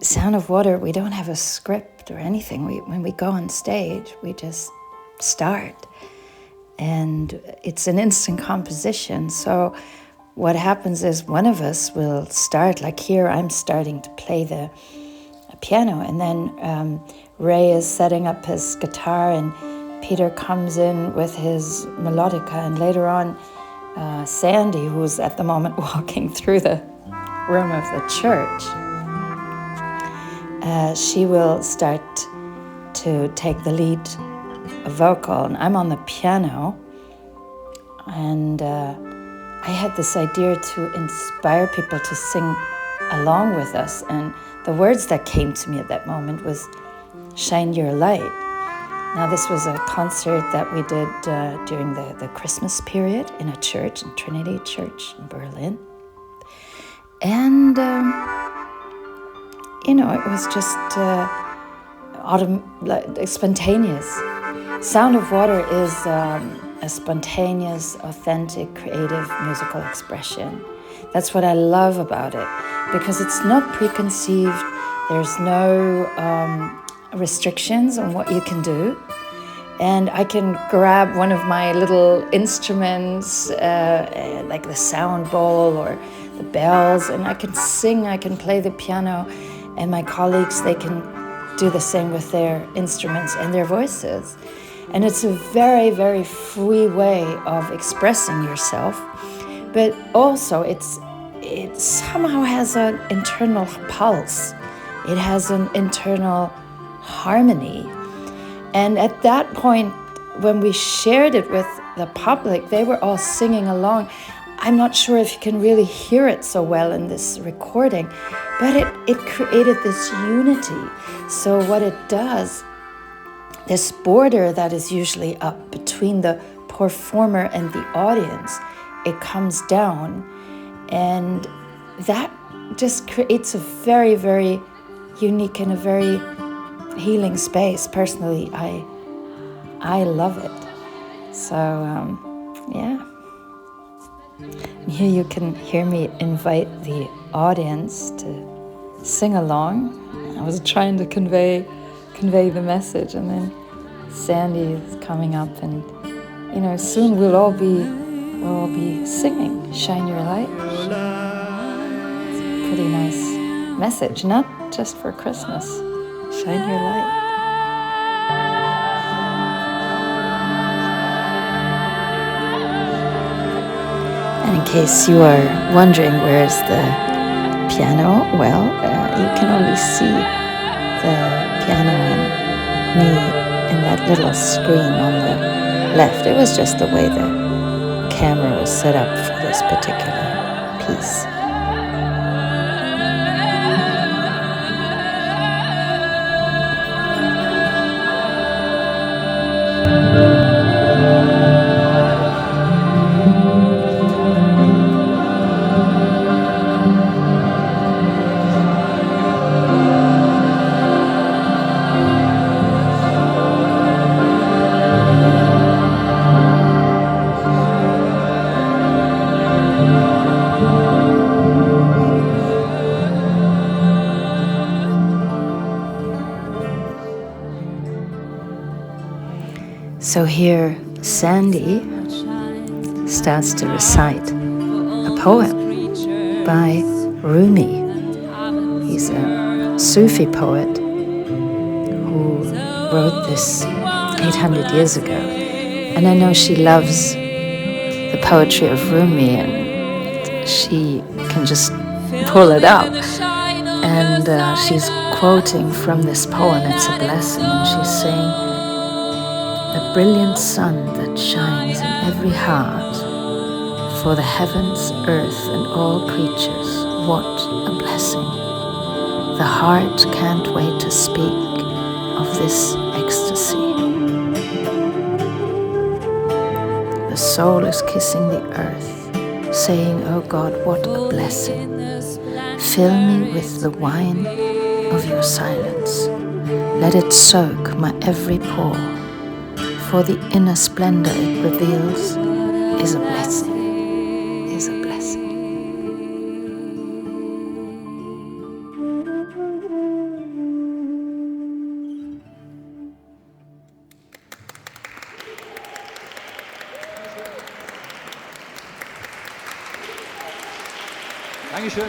Sound of Water, we don't have a script or anything. When we go on stage, we just start. And it's an instant composition. So what happens is one of us will start, like here I'm starting to play the piano, and then Ray is setting up his guitar, and Peter comes in with his melodica, and later on Sandy, who's at the moment walking through the room of the church, she will start to take the lead vocal, and I'm on the piano. And I had this idea to inspire people to sing along with us, and the words that came to me at that moment was "Shine Your Light." Now this was a concert that we did during the Christmas period in a church, in Trinity Church in Berlin. And, it was just spontaneous. Sound of Water is a spontaneous, authentic, creative musical expression. That's what I love about it, because it's not preconceived. There's no restrictions on what you can do. And I can grab one of my little instruments, like the sound bowl or the bells, and I can sing, I can play the piano, and my colleagues, they can do the same with their instruments and their voices. And it's a very, very free way of expressing yourself, but also it somehow has an internal pulse. It has an internal harmony. And at that point, when we shared it with the public, they were all singing along. I'm not sure if you can really hear it so well in this recording, but it created this unity. So what it does, this border that is usually up between the performer and the audience, it comes down, and that just creates a very, very unique and a very healing space. Personally, I love it. So yeah. And here you can hear me invite the audience to sing along. I was trying to convey the message, and then Sandy is coming up, and soon we'll all be singing "Shine Your Light." It's a pretty nice message, not just for Christmas. Shine your light. And in case you are wondering where's the piano, well, you can only see the piano and me in that little screen on the left. It was just the way the camera was set up for this particular piece. So here, Sandy starts to recite a poem by Rumi. He's a Sufi poet who wrote this 800 years ago. And I know she loves the poetry of Rumi, and she can just pull it up. And she's quoting from this poem. It's a blessing, and she's saying, "The brilliant sun that shines in every heart, for the heavens, earth, and all creatures, what a blessing. The heart can't wait to speak of this ecstasy. The soul is kissing the earth, saying, oh God, what a blessing. Fill me with the wine of your silence. Let it soak my every pore. For the inner splendor it reveals is a blessing, is a blessing." Dankeschön.